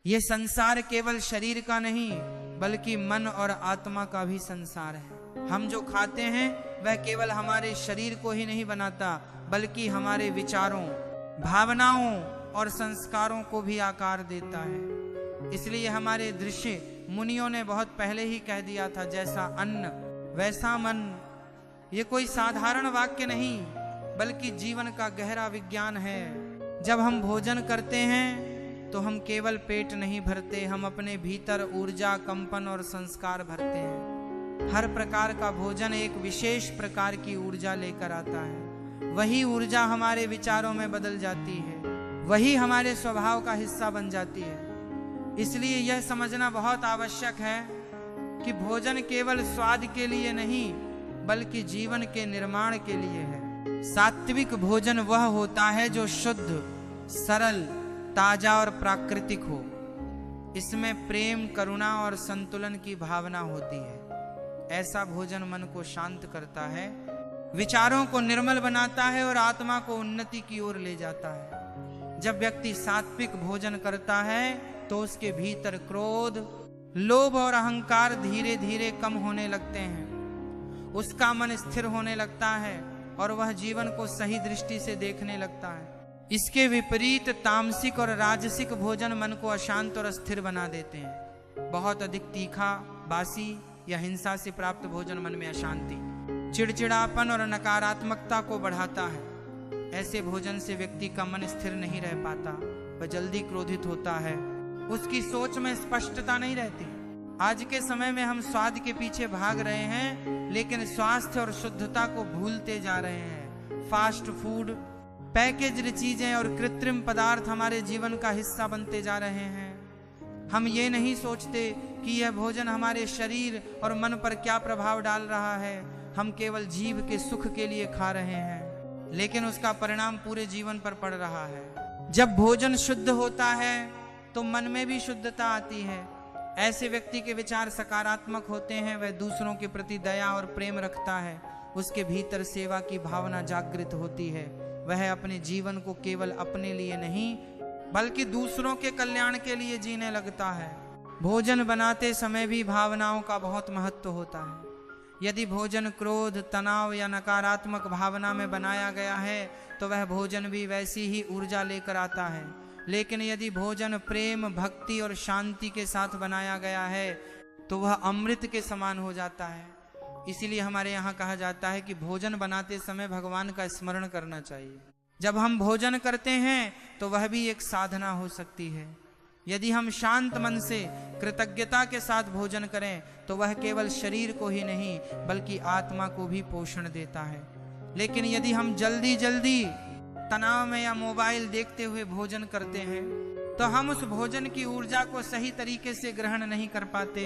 ये संसार केवल शरीर का नहीं बल्कि मन और आत्मा का भी संसार है। हम जो खाते हैं वह केवल हमारे शरीर को ही नहीं बनाता बल्कि हमारे विचारों, भावनाओं और संस्कारों को भी आकार देता है। इसलिए हमारे ऋषि मुनियों ने बहुत पहले ही कह दिया था, जैसा अन्न वैसा मन। ये कोई साधारण वाक्य नहीं बल्कि जीवन का गहरा विज्ञान है। जब हम भोजन करते हैं तो हम केवल पेट नहीं भरते, हम अपने भीतर ऊर्जा, कंपन और संस्कार भरते हैं। हर प्रकार का भोजन एक विशेष प्रकार की ऊर्जा लेकर आता है। वही ऊर्जा हमारे विचारों में बदल जाती है, वही हमारे स्वभाव का हिस्सा बन जाती है। इसलिए यह समझना बहुत आवश्यक है कि भोजन केवल स्वाद के लिए नहीं बल्कि जीवन के निर्माण के लिए है। सात्विक भोजन वह होता है जो शुद्ध, सरल, ताजा और प्राकृतिक हो। इसमें प्रेम, करुणा और संतुलन की भावना होती है। ऐसा भोजन मन को शांत करता है, विचारों को निर्मल बनाता है और आत्मा को उन्नति की ओर ले जाता है। जब व्यक्ति सात्विक भोजन करता है तो उसके भीतर क्रोध, लोभ और अहंकार धीरे धीरे कम होने लगते हैं। उसका मन स्थिर होने लगता है और वह जीवन को सही दृष्टि से देखने लगता है। इसके विपरीत तामसिक और राजसिक भोजन मन को अशांत और अस्थिर बना देते हैं। बहुत अधिक तीखा, बासी या हिंसा से प्राप्त भोजन मन में अशांति, चिड़चिड़ापन और नकारात्मकता को बढ़ाता है। ऐसे भोजन से व्यक्ति का मन स्थिर नहीं रह पाता, वह जल्दी क्रोधित होता है, उसकी सोच में स्पष्टता नहीं रहती। आज के समय में हम स्वाद के पीछे भाग रहे हैं लेकिन स्वास्थ्य और शुद्धता को भूलते जा रहे हैं। फास्ट फूड, पैकेज्ड चीजें और कृत्रिम पदार्थ हमारे जीवन का हिस्सा बनते जा रहे हैं। हम ये नहीं सोचते कि यह भोजन हमारे शरीर और मन पर क्या प्रभाव डाल रहा है। हम केवल जीभ के सुख के लिए खा रहे हैं लेकिन उसका परिणाम पूरे जीवन पर पड़ रहा है। जब भोजन शुद्ध होता है तो मन में भी शुद्धता आती है। ऐसे व्यक्ति के विचार सकारात्मक होते हैं, वह दूसरों के प्रति दया और प्रेम रखता है, उसके भीतर सेवा की भावना जागृत होती है। वह अपने जीवन को केवल अपने लिए नहीं बल्कि दूसरों के कल्याण के लिए जीने लगता है। भोजन बनाते समय भी भावनाओं का बहुत महत्व होता है। यदि भोजन क्रोध, तनाव या नकारात्मक भावना में बनाया गया है तो वह भोजन भी वैसी ही ऊर्जा लेकर आता है। लेकिन यदि भोजन प्रेम, भक्ति और शांति के साथ बनाया गया है तो वह अमृत के समान हो जाता है। इसीलिए हमारे यहाँ कहा जाता है कि भोजन बनाते समय भगवान का स्मरण करना चाहिए। जब हम भोजन करते हैं तो वह भी एक साधना हो सकती है। यदि हम शांत मन से कृतज्ञता के साथ भोजन करें तो वह केवल शरीर को ही नहीं बल्कि आत्मा को भी पोषण देता है। लेकिन यदि हम जल्दी जल्दी तनाव में या मोबाइल देखते हुए भोजन करते हैं तो हम उस भोजन की ऊर्जा को सही तरीके से ग्रहण नहीं कर पाते।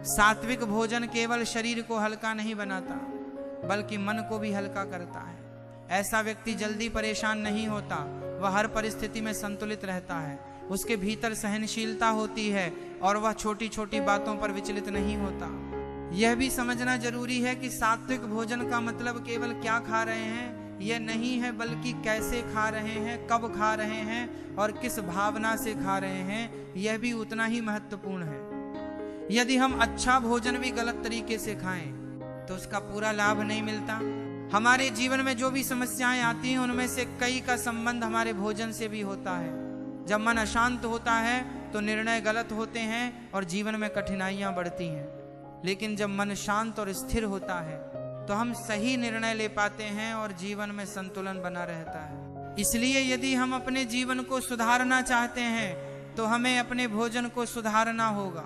सात्विक भोजन केवल शरीर को हल्का नहीं बनाता बल्कि मन को भी हल्का करता है। ऐसा व्यक्ति जल्दी परेशान नहीं होता, वह हर परिस्थिति में संतुलित रहता है, उसके भीतर सहनशीलता होती है और वह छोटी छोटी बातों पर विचलित नहीं होता। यह भी समझना जरूरी है कि सात्विक भोजन का मतलब केवल क्या खा रहे हैं यह नहीं है बल्कि कैसे खा रहे हैं, कब खा रहे हैं और किस भावना से खा रहे हैं, यह भी उतना ही महत्वपूर्ण है। यदि हम अच्छा भोजन भी गलत तरीके से खाएं तो उसका पूरा लाभ नहीं मिलता। हमारे जीवन में जो भी समस्याएं आती हैं उनमें से कई का संबंध हमारे भोजन से भी होता है। जब मन अशांत होता है तो निर्णय गलत होते हैं और जीवन में कठिनाइयां बढ़ती हैं। लेकिन जब मन शांत और स्थिर होता है तो हम सही निर्णय ले पाते हैं और जीवन में संतुलन बना रहता है। इसलिए यदि हम अपने जीवन को सुधारना चाहते हैं तो हमें अपने भोजन को सुधारना होगा।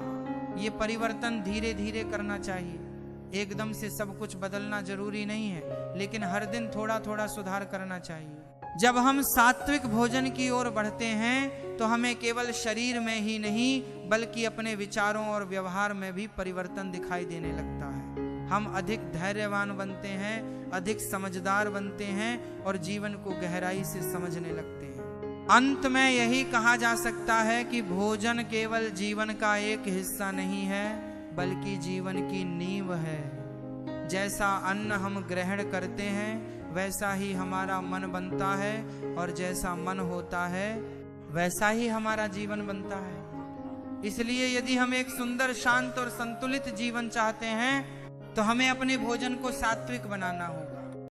ये परिवर्तन धीरे धीरे करना चाहिए। एकदम से सब कुछ बदलना जरूरी नहीं है लेकिन हर दिन थोड़ा थोड़ा सुधार करना चाहिए। जब हम सात्विक भोजन की ओर बढ़ते हैं तो हमें केवल शरीर में ही नहीं बल्कि अपने विचारों और व्यवहार में भी परिवर्तन दिखाई देने लगता है। हम अधिक धैर्यवान बनते हैं, अधिक समझदार बनते हैं और जीवन को गहराई से समझने लगते हैं। अंत में यही कहा जा सकता है कि भोजन केवल जीवन का एक हिस्सा नहीं है बल्कि जीवन की नींव है। जैसा अन्न हम ग्रहण करते हैं वैसा ही हमारा मन बनता है और जैसा मन होता है वैसा ही हमारा जीवन बनता है। इसलिए यदि हम एक सुंदर, शांत और संतुलित जीवन चाहते हैं तो हमें अपने भोजन को सात्विक बनाना होगा।